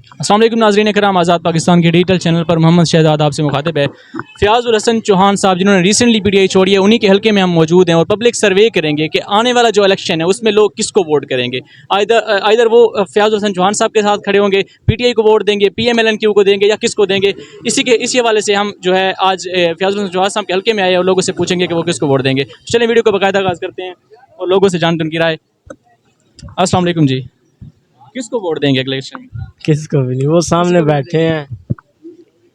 अस्सलाम वालेकुम नाज़रीन कराम, आज़ाद पाकिस्तान के डिजिटल चैनल पर मोहम्मद शहजाद आपसे मुखातिब है। फ़याज़ुल हसन चौहान साहब जिन्होंने रिसेंटली पीटीआई छोड़ी है, उन्हीं के हल्के में हम मौजूद हैं और पब्लिक सर्वे करेंगे कि आने वाला जो इलेक्शन है उसमें लोग किसको वोट करेंगे। आइदर वो फ़याज़ुल हसन चौहान साहब के साथ खड़े होंगे, पीटीआई को वोट देंगे, PMLNQ को देंगे या किसको देंगे। इसी हवाले से हम जो है आज फ़याज़ुल हसन चौहान साहब के हल्के में आए और लोगों से पूछेंगे कि वो किसको वोट देंगे। चलें वीडियो को बाकायदा आगाज़ करते हैं और लोगों से जानते हैं उनकी राय। अस्सलाम वालेकुम जी, किसको वोट देंगे अगले इलेक्शन में? किसको भी नहीं, वो सामने बैठे हैं।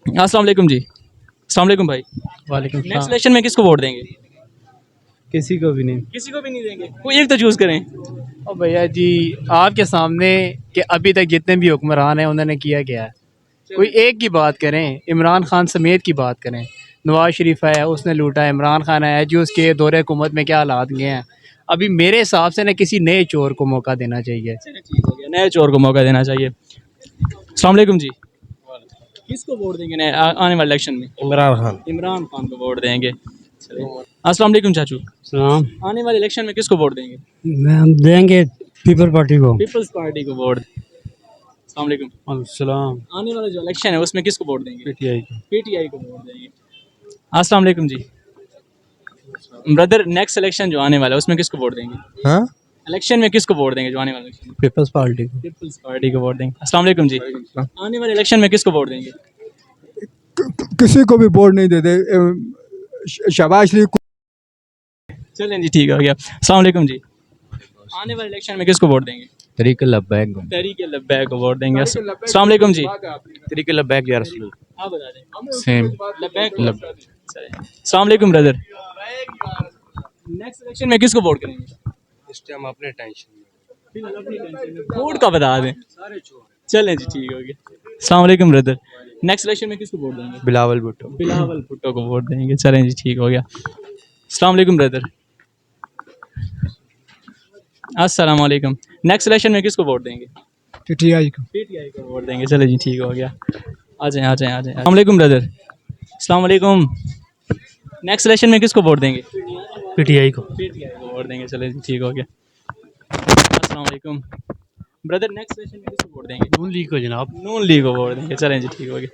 अस्सलाम वालेकुम जी। अस्सलाम वालेकुम भाई। वालेकुम नेक्स्ट सलाम। इलेक्शन में किसको वोट देंगे? किसी को भी नहीं। किसी को भी नहीं देंगे, कोई एक तो चूज करें। और भैया जी, आपके सामने कि अभी तक जितने भी हुक्मरान हैं उन्होंने किया क्या है। कोई एक की बात करें, इमरान खान समेत की बात करें। नवाज शरीफ है, उसने लूटा। इमरान खान है जो उसके दौरे हुकूमत में क्या हालात गए हैं। अभी मेरे हिसाब से ना किसी नए चोर को मौका देना चाहिए। ठीक हो गया, नए चोर को मौका देना चाहिए। अस्सलाम वालेकुम जी, किसको वोट देंगे आने वाले इलेक्शन में? इमरान खान। इमरान खान को वोट देंगे। चलिए। अस्सलाम वालेकुम चाचू, सलाम। आने वाले इलेक्शन में किसको वोट देंगे? हम देंगे पीपल पार्टी को। पीपल्स पार्टी को वोट। अस्सलाम वालेकुम। सलाम। आने वाला जो इलेक्शन है उसमें किसको वोट देंगे? पीटीआई को। पीटीआई को वोट देंगे। अस्सलाम वालेकुम जी, ब्रदर नेक्स्ट इलेक्शन जो आने वाला है उसमें किसको वोट देंगे? हाँ, इलेक्शन में किसको वोट देंगे जो आने वाले इलेक्शन में? पीपल्स पार्टी को। पीपल्स पार्टी को वोट देंगे। अस्सलाम वालेकुम जी, आने वाले इलेक्शन में किसको वोट देंगे? किसी को भी वोट नहीं देते। शहबाज शरीफ को। चलें जी, ठीक हो गया। अस्सलाम वालेकुम जी, आने वाले इलेक्शन में किसको वोट देंगे? तरीके लब्बैक। तहरीक लब्बैक को वोट देंगे। अस्सलाम वालेकुम जी, तरीके लब्बैक या रसूल। आप बता दें। सेम। लब्बैक चलें। अस्सलाम वालेकुम ब्रदर, नेक्स्ट इलेक्शन में किसको वोट करेंगे? इस टाइम अपने टेंशन में। वोट का बता दें। चलें जी, ठीक हो गया। अस्सलाम वालेकुम ब्रदर, नेक्स्ट इलेक्शन में किसको वोट देंगे? बिलावल भुट्टो। बिलावल भुट्टो को वोट देंगे। चलें जी, ठीक हो गया। अस्सलाम वालेकुम ब्रदर, अस्सलाम वालेकुम, नेक्स्ट इलेक्शन में किसको वोट देंगे? पीटीआई को। पीटीआई को वोट देंगे। चले जी, ठीक हो गया। आ जाएं आ जाएं आ जाएं। अस्सलाम वालेकुम ब्रदर, अस्सलाम वालेकुम, नेक्स्ट इलेक्शन में किसको वोट देंगे? पीटीआई को। पीटीआई को वोट देंगे। चले जी, ठीक हो गया। अस्सलाम वालेकुम ब्रदर, नेक्स्ट इलेक्शन में किसको वोट देंगे? नून लीग को जनाब। नून लीग को वोट देंगे। चलें जी, ठीक हो गया।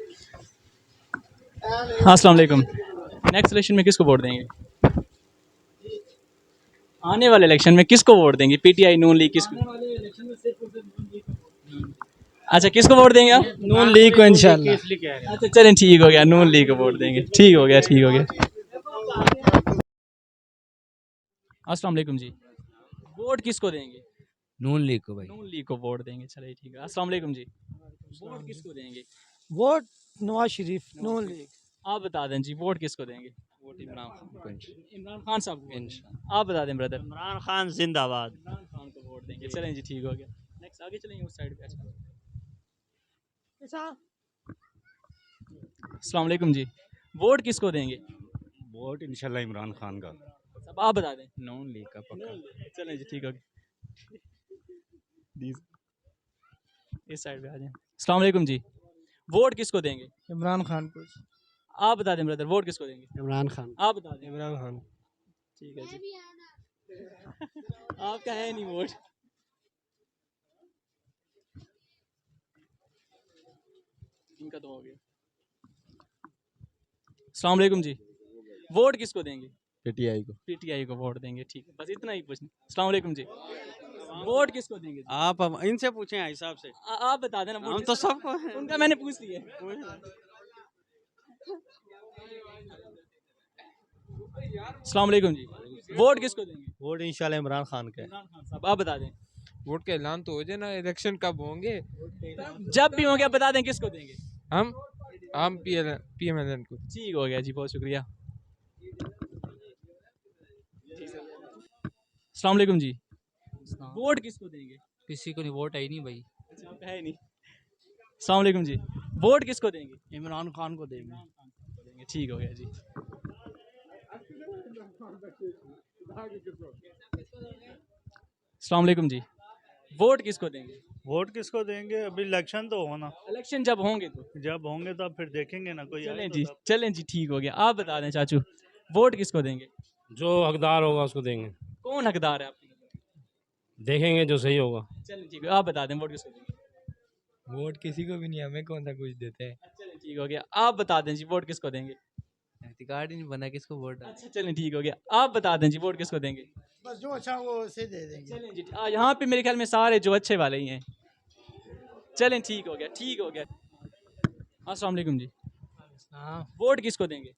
अस्सलाम वालेकुम, नेक्स्ट इलेक्शन में किसको वोट देंगे? आने वाले इलेक्शन में किसको वोट देंगे? पीटीआई, नून लीग, किसको? अच्छा, किसको वोट देंगे आप? नून लीग को इंशाल्लाह। अच्छा चलें, ठीक हो गया, नून लीग को वोट देंगे। ठीक हो गया, ठीक हो गया। अस्सलाम वालेकुम जी, वोट किसको देंगे? नून लीग को भाई। नून लीग को वोट देंगे। चलिए, ठीक है। अस्सलाम वालेकुम जी, वोट किसको देंगे? वोट नवाज शरीफ, नून लीग। आप बता दें जी, वोट किसको देंगे? वोट इमरान खान को। इमरान खान साहब को। आप बता दें ब्रदर। इमरान खान जिंदाबाद। इमरान खान को वोट देंगे। चलें जी, ठीक हो गया। नेक्स्ट आगे चलेंगे उस साइड पे। अच्छा, अस्सलाम वालेकुम जी, वोट किसको देंगे? वोट इंशाल्लाह इमरान खान का। सब आप बता दें। नून लीग का पक्का। चलें जी, ठीक हो गया। इस साइड पे आ जाएं। अस्सलाम वालेकुम जी, वोट किसको देंगे? इमरान खान को। आप बता दें ब्रदर, वोट किसको देंगे? इमरान खान। आप बता दें। इमरान खान। ठीक है जी। आपका है नहीं वोट। इनका तो हो गया। अस्सलाम वालेकुम जी, वोट किसको देंगे? पीटीआई को। पीटीआई को वोट देंगे। ठीक है, बस इतना ही पूछना। अस्सलाम वालेकुम जी, वोट किसको देंगे? आप अब इनसे पूछें हिसाब से। आप बता देना। हम तो सबको उनका मैंने पूछ लिया। अस्सलाम वालेकुम जी, वोट किसको देंगे? वोट इंशाल्लाह इमरान खान का है। इमरान खान साहब, आप बता दें। वोट का ऐलान तो हो जाए ना, इलेक्शन कब होंगे? जब भी होंगे आप बता दें किसको देंगे। हम PMLN को। ठीक हो गया जी, बहुत शुक्रिया। अस्सलाम वालेकुम जी, वोट किसको देंगे? किसी को नहीं, वोट है ही नहीं भाई। अच्छा, आपका है नहीं। अस्सलाम वालेकुम जी, वोट किसको देंगे? इमरान खान को देंगे। इमरान खान साहब को देंगे। ठीक हो गया जी। अस्सलाम वालेकुम जी, वोट किसको देंगे? वोट किसको देंगे? अभी इलेक्शन तो हो ना। इलेक्शन जब होंगे तो। जब होंगे तो फिर देखेंगे ना, कोई चलें आए जी, तो तब। चलें जी, ठीक हो गया। आप बता दें चाचू, वोट किसको देंगे? जो हकदार होगा उसको देंगे। कौन हकदार है आपके? देखेंगे जो सही होगा। चलें ठीक है, आप बता दें वोट किसको देंगे? वोट किसी को भी नहीं, हमें कौन सा कुछ देते हैं। चलें ठीक हो गया, आप बता दें जी वोट किसको देंगे। कार्ड ही नहीं बना किसको वोट अच्छा चलें ठीक हो गया, आप बता दें जी वोट किसको देंगे। बस जो अच्छा वो उसे दे देंगे। चलें जी, यहाँ पे मेरे ख्याल में सारे जो अच्छे वाले ही हैं। चलें ठीक हो गया, ठीक हो गया। अस्सलाम वालेकुम जी, हाँ, वोट किसको देंगे।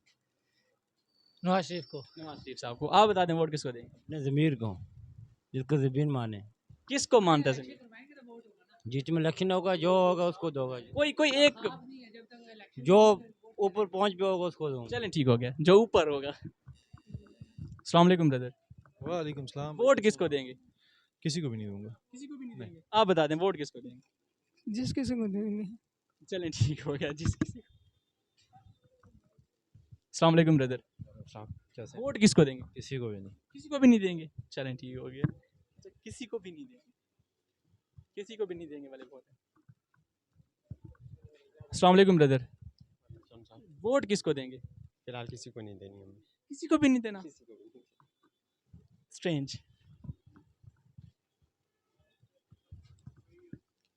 नवाज शरीफ को। नवाज शरीफ साहब को। आप बता दें वोट किसको देंगे। अपने ज़मीर को, जिसको ज़मीन माने। किसको मानता है। जिस में इलेक्शन होगा जो होगा उसको दोगा, कोई कोई एक। जो ऊपर पहुंच पे होगा उसको दूंगा। चलें ठीक हो गया, जो ऊपर होगा। अस्सलाम वालेकुम ब्रदर, वालेकुम सलाम। वोट किसको देंगे। किसी को भी नहीं दूंगा। किसी को भी नहीं देंगे। आप बता दें वोट किसको देंगे। जिस किसी को देंगे। चलें ठीक हो गया, जिस किसी को। अस्सलाम वालेकुम ब्रदर, कैसे? वोट किसको देंगे। किसी को भी नहीं। किसी को भी नहीं देंगे। चलें ठीक हो गया, अच्छा, किसी को भी नहीं देंगे, किसी को भी नहीं देंगे वाले वोट। अस्सलाम वालेकुम ब्रदर, वोट किसको देंगे। फिलहाल किसी को नहीं देनी हमें। किसी को भी नहीं देना। स्ट्रेंज।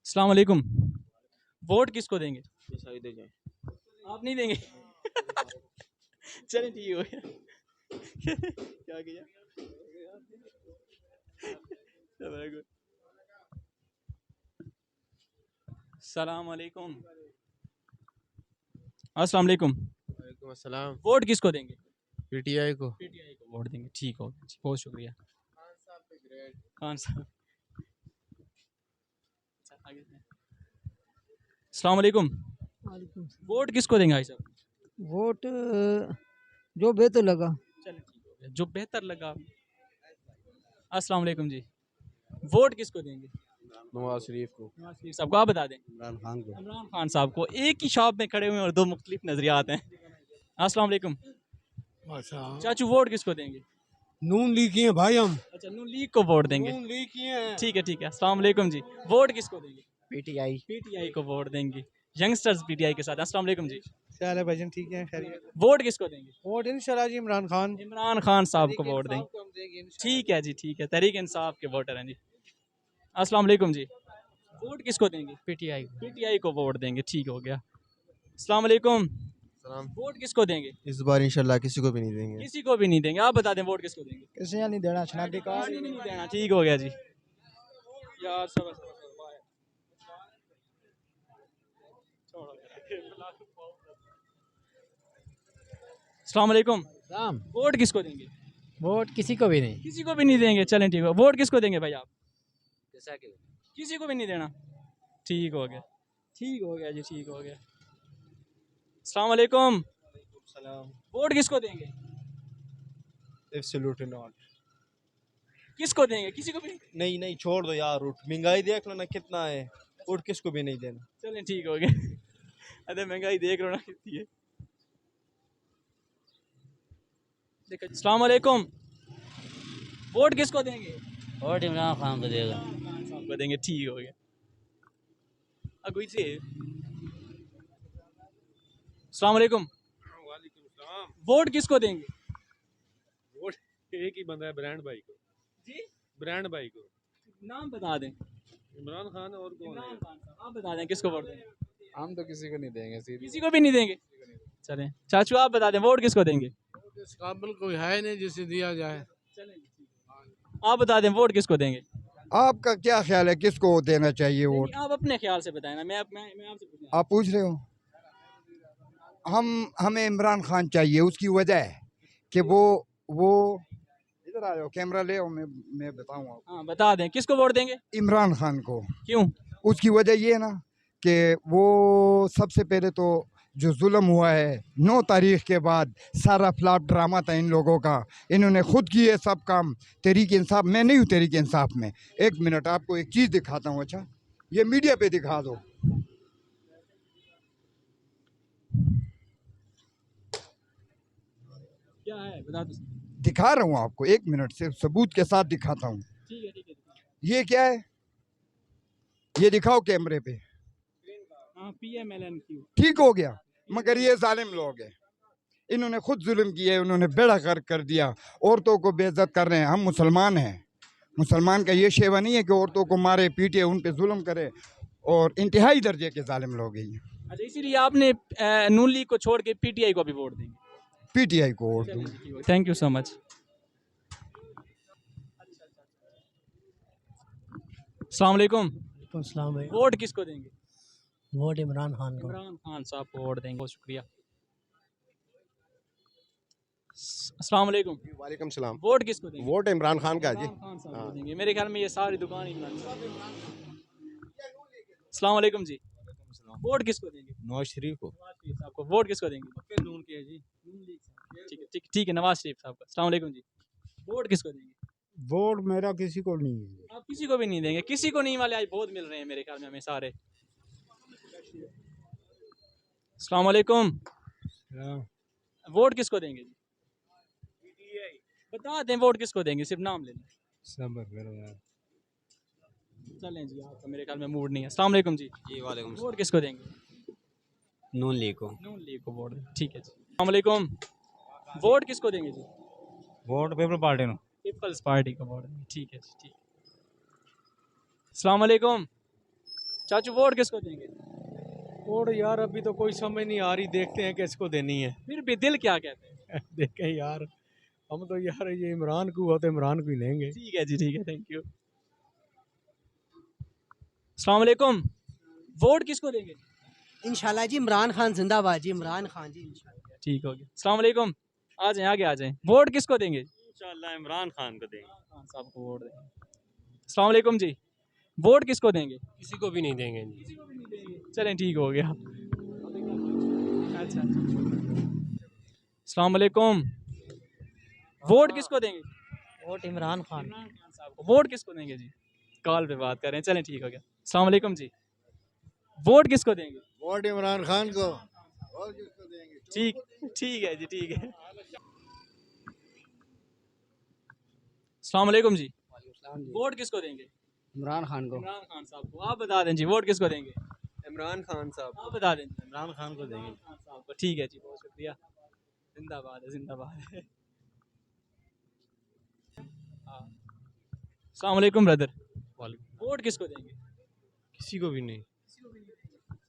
अस्सलाम वालेकुम, वोट किसको देंगे। आप नहीं देंगे। चलें ठीक हो गया। क्या किया। सलाम वालेकुम। अस्सलाम वालेकुम, वालेकुम अस्सलाम। वोट किसको देंगे। पीटीआई को। पीटीआई को वोट देंगे, ठीक हो गया जी, बहुत शुक्रिया। खान साहब। अच्छा, आगे हैं। अस्सलाम वालेकुम, वोट किसको देंगे भाई साहब। वोट जो बेहतर लगा। चलो ठीक हो गया, जो बेहतर लगा। अस्सलाम वालेकुम जी, वोट किसको देंगे। नवाज शरीफ को। नवाज शरीफ साहब को। आप बता दें। इमरान खान को। इमरान खान साहब को। एक ही शॉप में खड़े हुए हैं और दो मुख्तलिफ नजरियात हैं। अस्सलाम वालेकुम, चाचू वोट किसको देंगे। नून लीग किए भाई हम। अच्छा, नून लीग को वोट देंगे। नून लीग किए हैं। ठीक है ठीक है। अस्सलाम वालेकुम जी, वोट किसको देंगे। पीटीआई। पीटीआई को वोट देंगे, यंगस्टर्स पीटीआई के साथ। अस्सलाम वालेकुम जी, क्या है भाईजान, ठीक है खैरियत। वोट किसको देंगे। वोट इंशाल्लाह जी इमरान खान। इमरान खान साहब को वोट देंगे। ठीक है जी, ठीक है, तहरीक इंसाफ के वोटर हैं जी। अस्सलाम वालेकुम जी, वोट किसको देंगे। पीटीआई। पीटीआई को वोट देंगे, ठीक हो गया। अस्सलाम वालेकुम, वोट किसको देंगे। इस बार इंशाल्लाह किसी को भी नहीं देंगे। किसी को भी नहीं देंगे। आप बता दें वोट किसको देंगे। किसी नहीं देना, शनाख्ती कार्ड किसी को नहीं देना, ठीक हो गया जी। यार सब अस्सलाम वालेकुम, वोट किसको देंगे। वोट किसी को भी नहीं। किसी को भी नहीं देंगे। चलें ठीक है, वोट किसको देंगे भाई आप। किसी को भी नहीं देना, ठीक हो गया, ठीक हो गया जी, ठीक हो गया। अस्सलाम वालेकुम, वोट किसको देंगे। Absolutely not. किसको देंगे, किसी को भी नहीं नहीं, छोड़ दो यार। उठ, महंगाई देख लो ना कितना है। उठ, किसको भी नहीं देना। चलें ठीक हो गया। अरे महंगाई देख लो ना कितनी है। देखो, अस्सलाम वालेकुम, वोट किसको देंगे। वोट इमरान खान को देगा। खान साहब को देंगे, ठीक हो गया। अगुई से अस्सलाम वालेकुम, वोट किसको देंगे। वोट एक ही बंदा है, ब्रांड भाई को। जी, ब्रांड भाई को। नाम बता दें। इमरान खान और कौन है? इमरान खान साहब। आप बता दें किसको वोट देंगे। हम तो किसी को नहीं देंगे सीधी। किसी को भी नहीं देंगे। चलें चाचू, आप बता दें वोट किसको देंगे। इस काबिल कोई है नहीं जिसे दिया जाए। आप बता दें वोट किसको देंगे। आपका क्या ख्याल है किसको देना चाहिए वोट। नहीं, आप अपने ख्याल से बताएं ना, मैं आपसे पूछ रहा हूं। आप पूछ रहे हो। हमें इमरान खान चाहिए। उसकी वजह है कि वो इधर आ जाओ, कैमरा ले आओ, मैं बताऊँ आपको। हाँ बता दें किसको वोट देंगे। इमरान खान को। क्यों। उसकी वजह ये है ना कि वो सबसे पहले तो जो जुल्म हुआ है 9 तारीख के बाद, सारा फ्लॉप ड्रामा था इन लोगों का। इन्होंने खुद किए सब काम। तहरीक इंसाफ, मैं नहीं हूँ तहरीक इंसाफ में। एक मिनट, आपको एक चीज़ दिखाता हूँ। अच्छा, ये मीडिया पे दिखा दो। क्या है बता दो। दिखा रहा हूँ आपको, एक मिनट से सबूत के साथ दिखाता हूँ। ठीक है ठीक है। ये क्या है, ये दिखाओ कैमरे पे। हाँ, PMLNQ। ठीक हो गया, मगर ये जालिम लोग हैं। इन्होंने खुद जुल्म किया है, उन्होंने बेड़ा गर्क कर दिया। औरतों को बेइज्जत कर रहे हैं। हम मुसलमान हैं। मुसलमान का ये शेवा नहीं है कि औरतों को मारे पीटे, उन पे जुल्म करे। और इंतहाई दर्जे के जालिम लोग हैं। अच्छा, इसीलिए आपने नून लीग को छोड़ के पीटीआई को भी वोट देंगे। पीटीआई को वोट दूँ। Thank you so much. अस्सलाम वालेकुम। सलाम भाई। वोट किसको देंगे? वोट इमरान खान को। इमरान खान साहब को वोट देंगे। बहुत शुक्रिया। अस्सलाम वालेकुम। वालेकुम सलाम। वोट किसको देंगे? वोट इमरान खान का जी। इमरान खान साहब को देंगे। मेरे ख्याल में ये सारी दुकान ही इमरान साहब की। अस्सलाम वालेकुम जी। वोट किसको देंगे? नवाज शरीफ को। नवाज शरीफ साहब को। वोट किसको देंगे? नून के जी। ठीक है, ठीक है, नवाज शरीफ साहब को। अस्सलाम वालेकुम जी। वोट किसको देंगे? वोट मेरा किसी को नहीं है। आप किसी को भी नहीं देंगे? किसी को नहीं वाले आज बहुत मिल रहे हैं मेरे ख्याल में हमें सारे। अस्सलाम वालेकुम। वोट किसको देंगे? बता दें वोट किसको देंगे, सिर्फ नाम ले लें। सबर करो यार। चलें जी, आपका मेरे ख्याल में मूड नहीं है। अस्सलाम वालेकुम जी। जी वालेकुम वोट किसको देंगे? नून लीग को। नून लीग को वोट देंगे। ठीक है जी। अस्सलाम वालेकुम। वोट किसको देंगे जी? वोट पीपल पार्टी नो। पीपल्स पार्टी को वोट देंगे। ठीक है जी, ठीक। अस्सलाम वालेकुम। चाचू वोट किसको देंगे? वोट यार अभी तो कोई समझ नहीं आ रही, देखते हैं किसको देनी है। फिर भी दिल क्या कहते हैं? देखें यार, हम तो यार ये इमरान को हुआ तो इमरान को ही लेंगे। ठीक है जी, ठीक है, थैंक यू। अस्सलाम वालेकुम। वोट किसको देंगे? इंशाल्लाह जी इमरान खान जिंदाबाद जी। इमरान खान जी इंशाल्लाह। ठीक हो गया। अस्सलाम वालेकुम। आ जाएं, आगे आ जाएं। वोट किसको देंगे? इंशाल्लाह इमरान खान को देंगे। खान साहब को वोट देंगे। अस्सलाम वालेकुम जी। वोट किसको देंगे? किसी को भी नहीं देंगे। किसी को भी नहीं देंगे। चलें, ठीक हो गया। अच्छा। अस्सलाम वालेकुम। वोट किसको देंगे? वोट इमरान खान। इमरान खान साहब को। वोट किसको देंगे जी? कॉल पे बात कर रहे हैं। चलें, ठीक हो गया। अस्सलाम वालेकुम जी। वोट किसको देंगे? वोट इमरान खान को। ठीक, ठीक है जी, ठीक है। अस्सलाम वालेकुम जी। वोट किसको देंगे? इमरान खान को। इमरान खान साहब को। आप बता दें जी, वोट किसको देंगे? इमरान खान साहब। आप बता दें। इमरान खान को देंगे। इमरान खान साहब को। ठीक है जी, बहुत शुक्रिया। जिंदाबाद है, जिंदाबाद है। हाँ। अस्सलाम वालेकुम ब्रदर। वोट किसको देंगे? किसी को भी नहीं।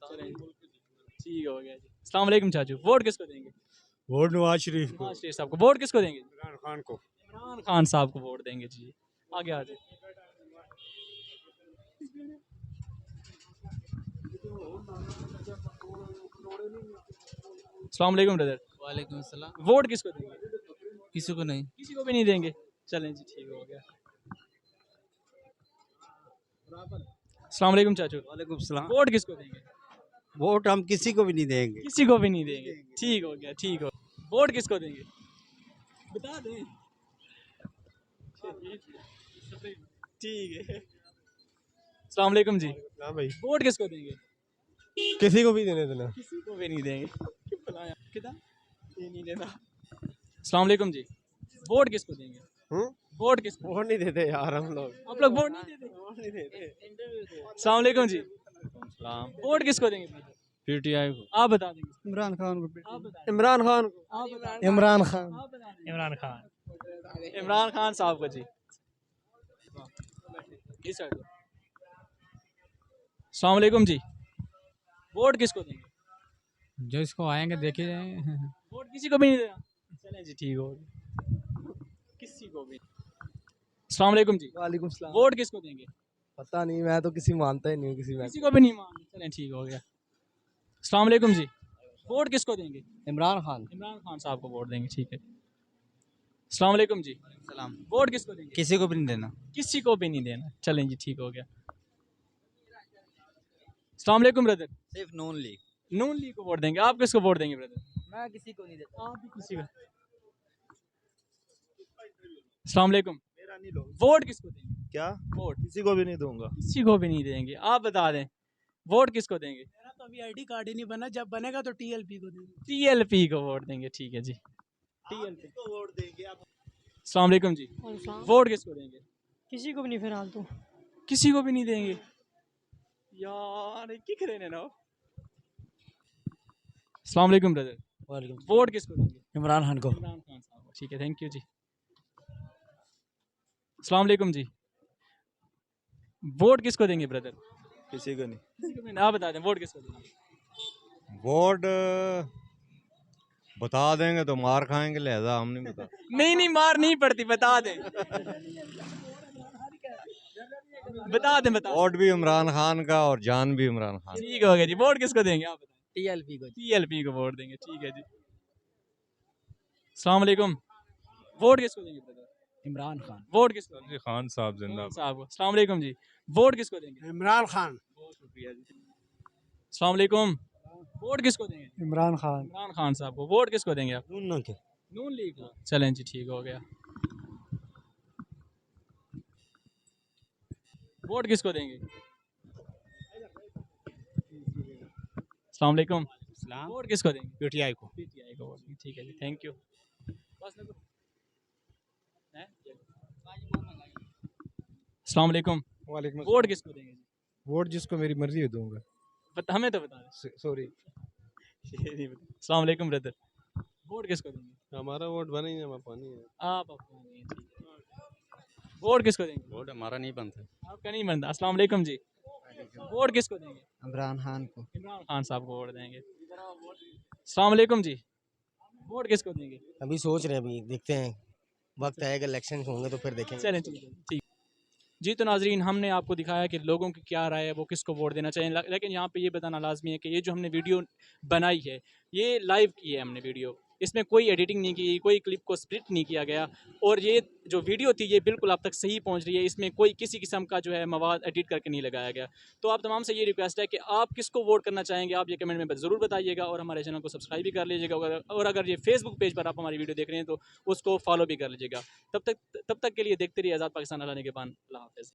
चलें, ठीक हो गया जी। अस्सलाम वालेकुम चाचू। वोट किसको देंगे? वोट नवाज शरीफ को। नवाज शरीफ साहब को। वोट किसको देंगे? इमरान खान को। इमरान खान साहब को वोट देंगे जी। आगे आ जाए। अस्सलाम वालेकुम ब्रदर। वालेकुम सलाम। वोट किसको देंगे? किसी को नहीं। किसी को भी नहीं देंगे। चलें जी, ठीक हो गया। अस्सलाम वालेकुम चाचू। वालेकुम सलाम। वोट किसको देंगे? वोट हम किसी को भी नहीं देंगे। किसी को भी नहीं देंगे। ठीक हो गया, ठीक हो। वोट किसको देंगे? बता दें। ठीक है। अस्सलाम वालेकुम जी। हाँ भाई, वोट किसको देंगे? किसी को भी देने देना। किसी को भी नहीं देंगे। कितना? ये नहीं देना। अस्सलाम वालेकुम जी। वोट किसको देंगे? वोट किसको? वोट नहीं देते यार हम लोग। आप लोग वोट नहीं देते? अस्सलाम वालेकुम जी। वोट किसको देंगे? पीटीआई को। आप बता देंगे। इमरान खान को। आप बता इमरान खान को। आप बता दें। इमरान खान। आप बता दें। इमरान खान। इमरान खान साहब को जी। इस साइड। अस्सलाम वालेकुम जी। वोट किसको देंगे? जो इसको आएंगे देखे जाए। वोट किसी को भी नहीं देना। चलें जी, ठीक हो गया। किसी को भी। अस्सलाम वालेकुम जी। वालेकुम सलाम। वोट किसको देंगे? पता नहीं, मैं तो किसी मानता ही नहीं हूँ किसी में। किसी को भी नहीं मानते। चलें, ठीक हो गया। अस्सलाम वालेकुम जी। वोट किसको देंगे? इमरान खान। इमरान खान साहब को वोट देंगे। ठीक है। अस्सलाम वालेकुम जी। सलाम। वोट किसको देंगे? किसी को भी नहीं देना। किसी को भी नहीं देना। चलें जी, ठीक हो गया। अस्सलाम वालेकुम ब्रदर। सिर्फ नून लीग। नून लीग को वोट देंगे। आप किसको वोट देंगे ब्रदर? मैं किसी को नहीं देता। आप भी किसी को। अस्सलाम वालेकुम। वोट किसको देंगे? क्या? वोट किसी को भी नहीं दूंगा। किसी को भी नहीं देंगे। आप बता दें वोट किसको देंगे? मेरा तो अभी आईडी कार्ड ही नहीं बना, जब बनेगा तो टीएलपी को देंगे। टीएलपी को वोट देंगे। ठीक है जी, टीएलपी को वोट देंगे आप। अस्सलाम वालेकुम जी। वोट किसको देंगे? किसी को भी नहीं फिलहाल तो। किसी को भी नहीं देंगे यार। की करें ना। अस्सलाम वालेकुम ब्रदर। वोट किसको देंगे? इमरान खान को। इमरान खान साहब। ठीक है, थैंक यू जी। अस्सलाम वालेकुम जी। वोट किसको देंगे ब्रदर? किसी को नहीं। किसी को भी नहीं। आप बता दें वोट किसको देंगे? वोट बता देंगे तो मार खाएंगे, लिहाजा हम नहीं बता। नहीं नहीं, मार नहीं पड़ती, बता दें। बता दें, बता दें। वोट भी इमरान खान का और जान भी इमरान खान। ठीक हो गया जी। वोट किसको देंगे आप बताएं? टीएलपी को। टीएलपी को वोट देंगे, ठीक है जी। अस्सलाम वालेकुम। वोट किसको देंगे ब्रदर? इमरान खान। वोट किसको देंगे? खान साहब जिंदाबाद। साहब को। अस्सलाम वालेकुम जी। वोट किसको देंगे? इमरान खान। बहुत शुक्रिया जी। अस्सलाम वालेकुम। वोट किसको देंगे? इमरान खान। इमरान खान साहब को। वोट किसको देंगे आप? के। नून लीग को। चलें जी, ठीक हो गया। वोट किसको देंगे? अस्सलाम वालेकुम। वोट किसको देंगे? पीटीआई को। पीटीआई को वोट देंगे, ठीक है जी, थैंक यू। बस ना तो। हैं? अस्सलाम वालेकुम। वालेकुम वोट किसको देंगे जी? वोट जिसको मेरी मर्जी हो दूंगा। हमें तो बता दें। सॉरी। ये नहीं बता। अस्सलाम वालेकुम ब्रदर। वोट किसको देंगे? हमारा वोट बना ही नहीं, पानी है। आप अपना नहीं है, ठीक है। वोट किसको देंगे? वोट हमारा नहीं बनता। आपका नहीं बनता। अस्सलाम वालेकुम जी। वोट किसको देंगे? इमरान खान को। इमरान खान साहब को वोट देंगे। अस्सलाम वालेकुम जी। वोट किसको देंगे? अभी सोच रहे हैं, अभी देखते हैं, वक्त आएगा इलेक्शन होंगे तो फिर देखेंगे। चलें, ठीक है, ठीक। जी तो नाजरीन, हमने आपको दिखाया कि लोगों की क्या राय है, वो किसको वोट देना चाहिए। लेकिन यहाँ पे ये बताना लाजमी है कि ये जो हमने वीडियो बनाई है, ये लाइव की है हमने वीडियो। इसमें कोई एडिटिंग नहीं की, कोई क्लिप को स्प्लिट नहीं किया गया, और ये जो वीडियो थी ये बिल्कुल आप तक सही पहुँच रही है। इसमें कोई किसी किस्म का जो है मवाद एडिट करके नहीं लगाया गया। तो आप तमाम से ये रिक्वेस्ट है कि आप किसको वोट करना चाहेंगे, आप ये कमेंट में ज़रूर बताइएगा, और हमारे चैनल को सब्सक्राइब भी कर लीजिएगा, और अगर ये फेसबुक पेज पर आप हमारी वीडियो देख रहे हैं तो उसको फॉलो भी कर लीजिएगा। तब तक के लिए देखते रहिए आज़ाद पाकिस्तान। अल्लाह ने के पान। अल्लाह हाफ़िज़।